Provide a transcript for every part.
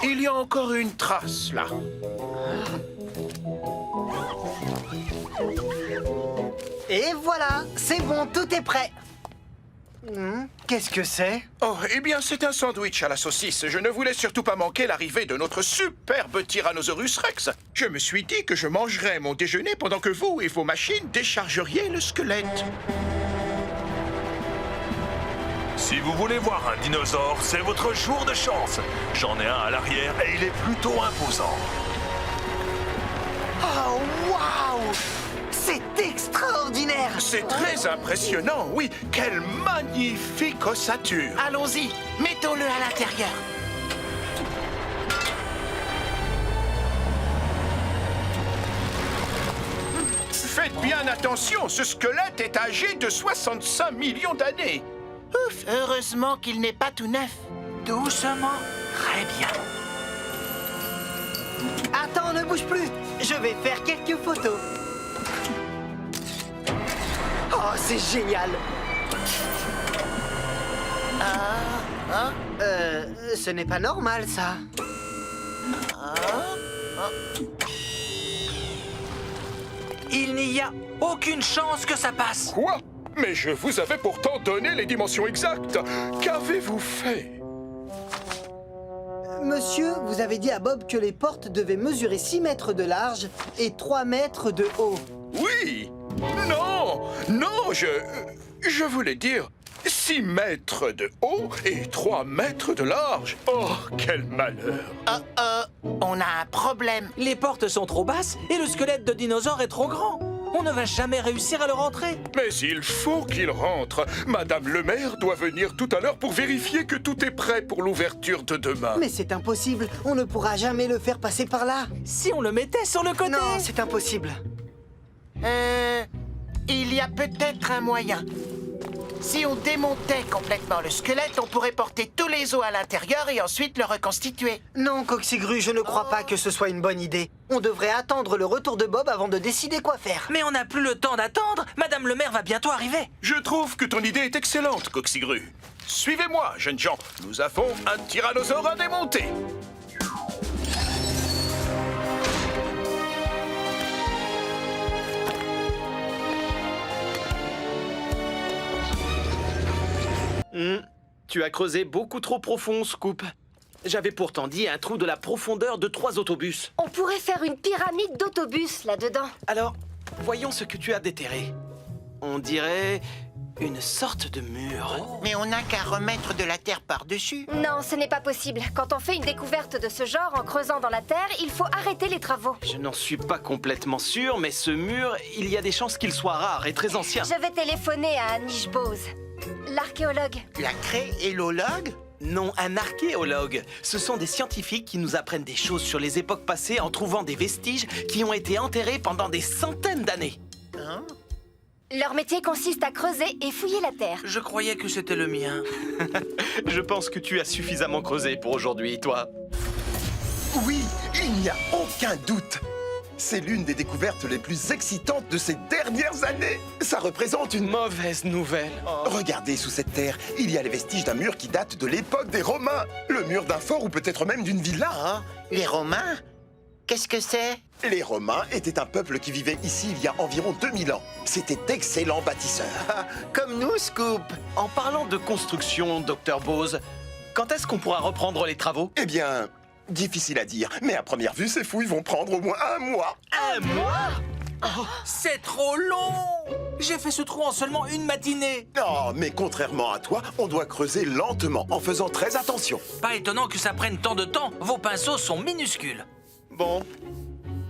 Il y a encore une trace, là. Et voilà, c'est bon, tout est prêt. Qu'est-ce que c'est? Oh, eh bien, c'est un sandwich à la saucisse. Je ne voulais surtout pas manquer l'arrivée de notre superbe Tyrannosaurus Rex. Je me suis dit que je mangerais mon déjeuner pendant que vous et vos machines déchargeriez le squelette. Si vous voulez voir un dinosaure, c'est votre jour de chance. J'en ai un à l'arrière et il est plutôt imposant. Oh, waouh! C'est extraordinaire! C'est très impressionnant, oui. Quelle magnifique ossature. Allons-y, mettons-le à l'intérieur. Faites bien attention, ce squelette est âgé de 65 millions d'années. Ouf, heureusement qu'il n'est pas tout neuf. Doucement. Très bien. Attends, ne bouge plus! Je vais faire quelques photos. Oh, c'est génial! Ce n'est pas normal, ça. Il n'y a aucune chance que ça passe. Quoi? Mais je vous avais pourtant donné les dimensions exactes. Qu'avez-vous fait? Monsieur, vous avez dit à Bob que les portes devaient mesurer 6 mètres de large et 3 mètres de haut. Oui. Non, non, je voulais dire 6 mètres de haut et 3 mètres de large. Oh, quel malheur. On a un problème. Les portes sont trop basses et le squelette de dinosaure est trop grand. On ne va jamais réussir à le rentrer. Mais il faut qu'il rentre. Madame le maire doit venir tout à l'heure pour vérifier que tout est prêt pour l'ouverture de demain. Mais c'est impossible, on ne pourra jamais le faire passer par là. Si on le mettait sur le côté. Non, c'est impossible. Il y a peut-être un moyen. Si on démontait complètement le squelette, on pourrait porter tous les os à l'intérieur et ensuite le reconstituer. Non, Coxigru, je ne crois pas que ce soit une bonne idée. On devrait attendre le retour de Bob avant de décider quoi faire. Mais on n'a plus le temps d'attendre. Madame le maire va bientôt arriver. Je trouve que ton idée est excellente, Coxigru. Suivez-moi, jeunes gens. Nous avons un tyrannosaure à démonter. Tu as creusé beaucoup trop profond, Scoop. J'avais pourtant dit un trou de la profondeur de 3 autobus. On pourrait faire une pyramide d'autobus là-dedans. Alors, voyons ce que tu as déterré. On dirait une sorte de mur. Mais on n'a qu'à remettre de la terre par-dessus. Non, ce n'est pas possible. Quand on fait une découverte de ce genre en creusant dans la terre, il faut arrêter les travaux. Je n'en suis pas complètement sûr, mais ce mur, il y a des chances qu'il soit rare et très ancien. Je vais téléphoner à Anish Bose, l'archéologue. La craie et l'ologue? Non, un archéologue. Ce sont des scientifiques qui nous apprennent des choses sur les époques passées en trouvant des vestiges qui ont été enterrés pendant des centaines d'années. Leur métier consiste à creuser et fouiller la terre. Je croyais que c'était le mien. Je pense que tu as suffisamment creusé pour aujourd'hui, toi. Oui, il n'y a aucun doute. C'est l'une des découvertes les plus excitantes de ces dernières années. Ça représente une... Mauvaise nouvelle. Regardez sous cette terre, il y a les vestiges d'un mur qui date de l'époque des Romains. Le mur d'un fort ou peut-être même d'une villa. Les Romains? Qu'est-ce que c'est? Les Romains étaient un peuple qui vivait ici il y a environ 2000 ans. C'était d'excellents bâtisseurs. Comme nous, Scoop. En parlant de construction, Dr Bose, quand est-ce qu'on pourra reprendre les travaux? Eh bien, difficile à dire, mais à première vue, ces fouilles vont prendre au moins 1 mois. Un mois? C'est trop long. J'ai fait ce trou en seulement une matinée. Non, mais contrairement à toi, on doit creuser lentement, en faisant très attention. Pas étonnant que ça prenne tant de temps. Vos pinceaux sont minuscules. Bon,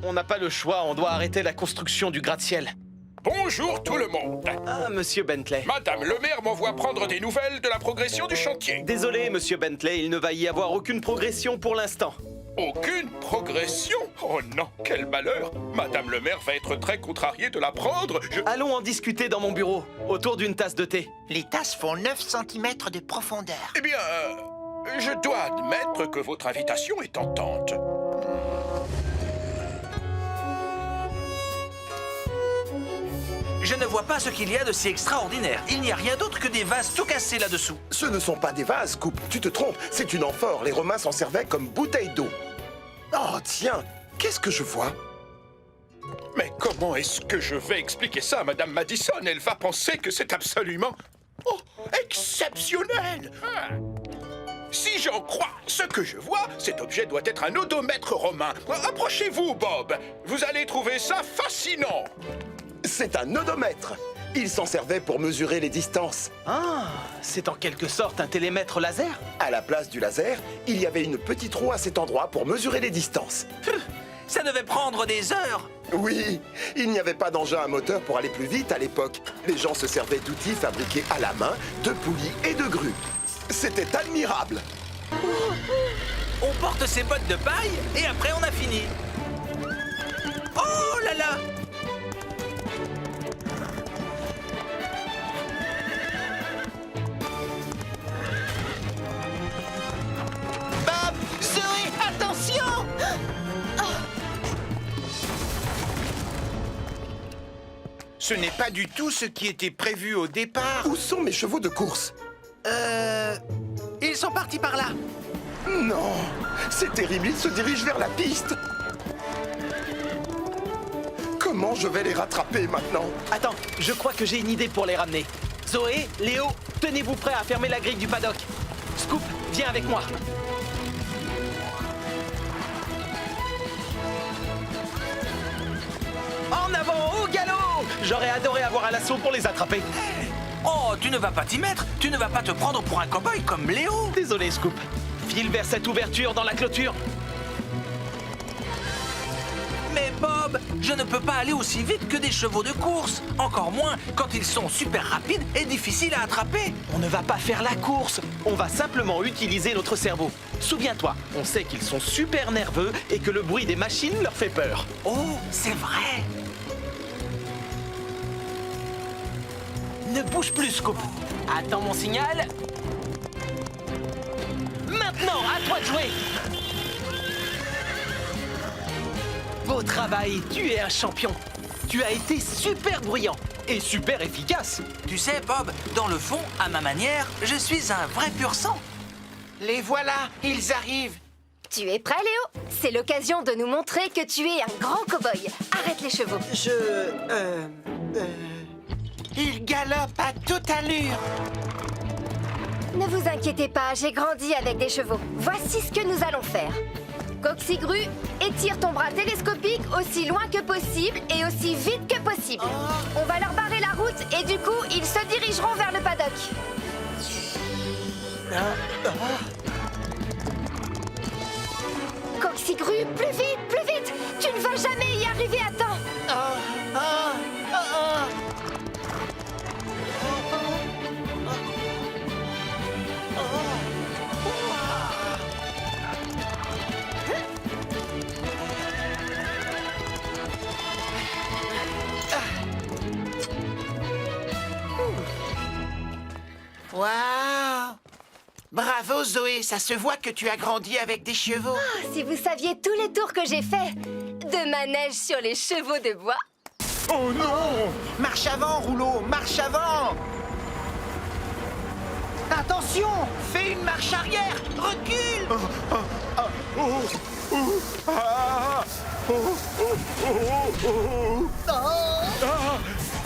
on n'a pas le choix, on doit arrêter la construction du gratte-ciel. Bonjour tout le monde. Ah, monsieur Bentley. Madame le maire m'envoie prendre des nouvelles de la progression du chantier. Désolé, monsieur Bentley, il ne va y avoir aucune progression pour l'instant. Aucune progression? Oh non, quel malheur. Madame le maire va être très contrariée de l'apprendre. Allons en discuter dans mon bureau, autour d'une tasse de thé. Les tasses font 9 cm de profondeur. Eh bien, je dois admettre que votre invitation est tentante. Je ne vois pas ce qu'il y a de si extraordinaire. Il n'y a rien d'autre que des vases tout cassés là-dessous. Ce ne sont pas des vases, Scoop. Tu te trompes. C'est une amphore. Les Romains s'en servaient comme bouteille d'eau. Oh, tiens. Qu'est-ce que je vois? Mais comment est-ce que je vais expliquer ça à Madame Madison? Elle va penser que c'est absolument... Oh, exceptionnel! Si j'en crois ce que je vois, cet objet doit être un odomètre romain. Approchez-vous, Bob. Vous allez trouver ça fascinant. C'est un odomètre. Il s'en servait pour mesurer les distances. Ah, c'est en quelque sorte un télémètre laser? À la place du laser, il y avait une petite roue à cet endroit pour mesurer les distances. Ça devait prendre des heures. Oui, il n'y avait pas d'engin à moteur pour aller plus vite à l'époque. Les gens se servaient d'outils fabriqués à la main, de poulies et de grues. C'était admirable. On porte ses bottes de paille et après on a fini. Oh là là! Bob, Zoé, attention! Ce n'est pas du tout ce qui était prévu au départ. Où sont mes chevaux de course? Ils sont partis par là. Non, c'est terrible, ils se dirigent vers la piste. Comment je vais les rattraper maintenant? Attends, je crois que j'ai une idée pour les ramener. Zoé, Léo, tenez-vous prêts à fermer la grille du paddock. Scoop, viens avec moi. En avant, au galop! J'aurais adoré avoir un lasso pour les attraper. Oh, tu ne vas pas t'y mettre. Tu ne vas pas te prendre pour un cow-boy comme Léo. Désolé, Scoop. File vers cette ouverture dans la clôture. Mais Bob, je ne peux pas aller aussi vite que des chevaux de course. Encore moins quand ils sont super rapides et difficiles à attraper. On ne va pas faire la course. On va simplement utiliser notre cerveau. Souviens-toi, on sait qu'ils sont super nerveux et que le bruit des machines leur fait peur. Oh, c'est vrai. Ne bouge plus, Scoop. Attends mon signal. Maintenant, à toi de jouer. Beau travail, tu es un champion. Tu as été super bruyant et super efficace. Tu sais, Bob, dans le fond, à ma manière, je suis un vrai pur sang. Les voilà, ils arrivent. Tu es prêt, Léo? C'est l'occasion de nous montrer que tu es un grand cow-boy. Arrête les chevaux. Ils galopent à toute allure. Ne vous inquiétez pas, j'ai grandi avec des chevaux. Voici ce que nous allons faire. Coxigru, étire ton bras télescopique aussi loin que possible et aussi vite que possible. On va leur barrer la route et du coup, ils se dirigeront vers le paddock. Coxigru, plus vite! Tu ne vas jamais y arriver à temps. Waouh! Bravo Zoé, ça se voit que tu as grandi avec des chevaux. Ah, si vous saviez tous les tours que j'ai faits de manège sur les chevaux de bois. Oh non! Marche avant, Rouleau, marche avant! Attention! Fais une marche arrière! Recule!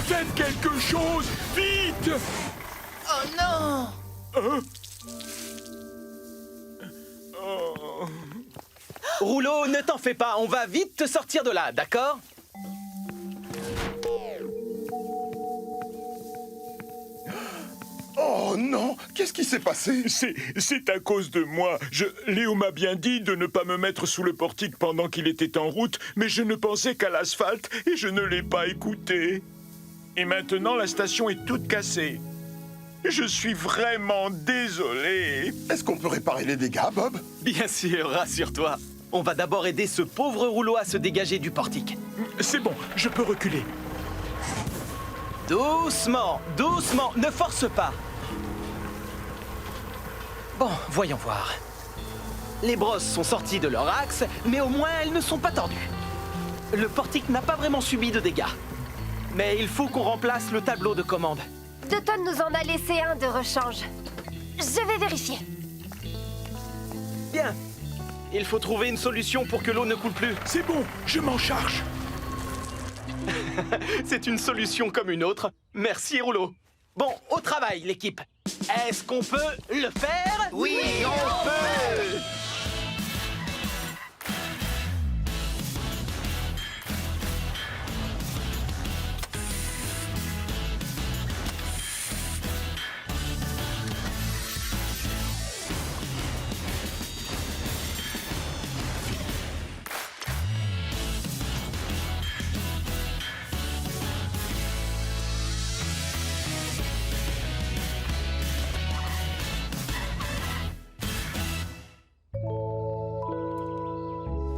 Faites quelque chose! Vite! Oh non! Rouleau, ne t'en fais pas, on va vite te sortir de là, d'accord? Oh non, qu'est-ce qui s'est passé? C'est à cause de moi. Léo m'a bien dit de ne pas me mettre sous le portique pendant qu'il était en route, mais je ne pensais qu'à l'asphalte et je ne l'ai pas écouté. Et maintenant, la station est toute cassée. Je suis vraiment désolé. Est-ce qu'on peut réparer les dégâts, Bob? Bien sûr, rassure-toi. On va d'abord aider ce pauvre Rouleau à se dégager du portique. C'est bon, je peux reculer. Doucement, doucement, ne force pas. Bon, voyons voir. Les brosses sont sorties de leur axe, mais au moins elles ne sont pas tordues. Le portique n'a pas vraiment subi de dégâts. Mais il faut qu'on remplace le tableau de commande. Dutton nous en a laissé un de rechange. Je vais vérifier. Bien. Il faut trouver une solution pour que l'eau ne coule plus. C'est bon, je m'en charge. C'est une solution comme une autre. Merci, Rouleau. Bon, au travail, l'équipe. Est-ce qu'on peut le faire? Oui, on peut.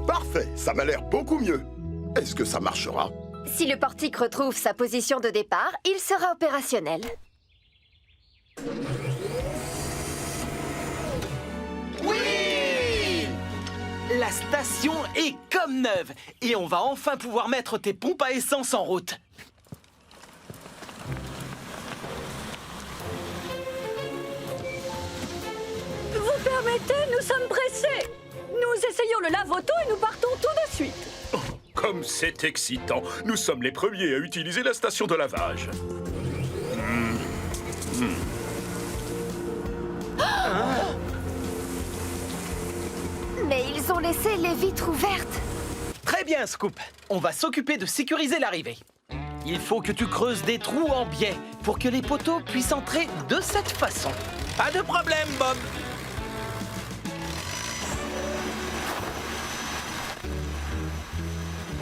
Parfait, ça m'a l'air beaucoup mieux. Est-ce que ça marchera? Si le portique retrouve sa position de départ, il sera opérationnel. La station est comme neuve. Et on va enfin pouvoir mettre tes pompes à essence en route. Vous permettez, nous sommes pressés. Nous essayons le lave-auto et nous partons tout de suite. Comme c'est excitant. Nous sommes les premiers à utiliser la station de lavage. Mais ils ont laissé les vitres ouvertes. Très bien, Scoop. On va s'occuper de sécuriser l'arrivée. Il faut que tu creuses des trous en biais pour que les poteaux puissent entrer de cette façon. Pas de problème, Bob.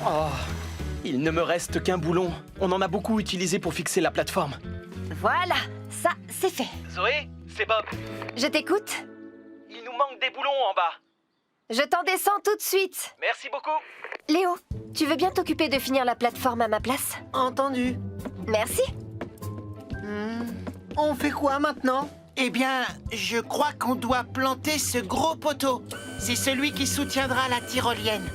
Oh, il ne me reste qu'un boulon. On en a beaucoup utilisé pour fixer la plateforme. Voilà, ça, c'est fait. Zoé, c'est Bob. Je t'écoute. Il nous manque des boulons en bas. Je t'en descends tout de suite. Merci beaucoup. Léo, tu veux bien t'occuper de finir la plateforme à ma place? Entendu. Merci. On fait quoi maintenant? Eh bien, je crois qu'on doit planter ce gros poteau. C'est celui qui soutiendra la tyrolienne.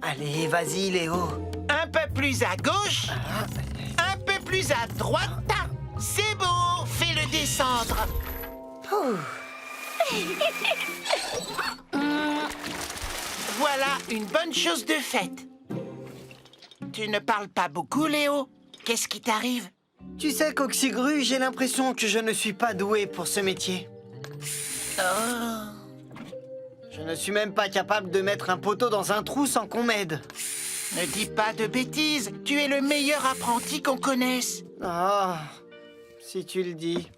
Allez, vas-y, Léo. Un peu plus à gauche. Un peu plus à droite. C'est bon, fais-le descendre. Voilà une bonne chose de faite. Tu ne parles pas beaucoup, Léo. Qu'est-ce qui t'arrive? Tu sais, Coxigru, j'ai l'impression que je ne suis pas doué pour ce métier. Je ne suis même pas capable de mettre un poteau dans un trou sans qu'on m'aide. Ne dis pas de bêtises. Tu es le meilleur apprenti qu'on connaisse. Ah, si tu le dis.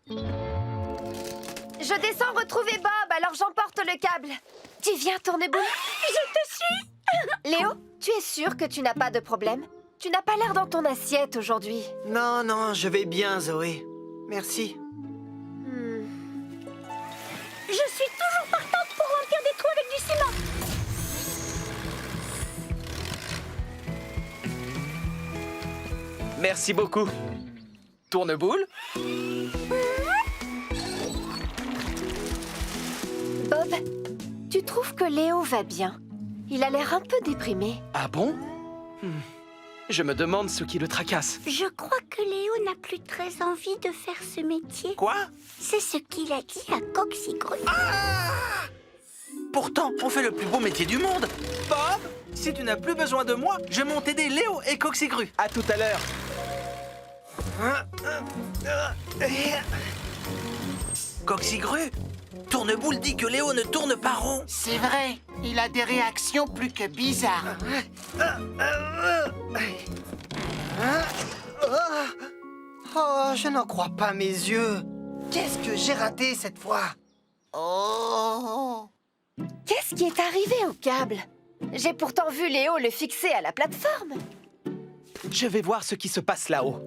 Je descends retrouver Bob, alors j'emporte le câble. Tu viens, Tourneboule? Je te suis. Léo, tu es sûr que tu n'as pas de problème? Tu n'as pas l'air dans ton assiette aujourd'hui. Non, non, je vais bien, Zoé. Merci. Je suis toujours partante pour remplir des trous avec du ciment. Merci beaucoup. Tourneboule. Bob, tu trouves que Léo va bien? Il a l'air un peu déprimé. Ah bon? Je me demande ce qui le tracasse. Je crois que Léo n'a plus très envie de faire ce métier. Quoi? C'est ce qu'il a dit à Coxigru. Pourtant, on fait le plus beau métier du monde. Bob, si tu n'as plus besoin de moi, je monte aider Léo et Coxigru. À tout à l'heure. Coxigru, Tourneboule dit que Léo ne tourne pas rond. C'est vrai, il a des réactions plus que bizarres. Oh, je n'en crois pas mes yeux. Qu'est-ce que j'ai raté cette fois? Oh! Qu'est-ce qui est arrivé au câble? J'ai pourtant vu Léo le fixer à la plateforme. Je vais voir ce qui se passe là-haut.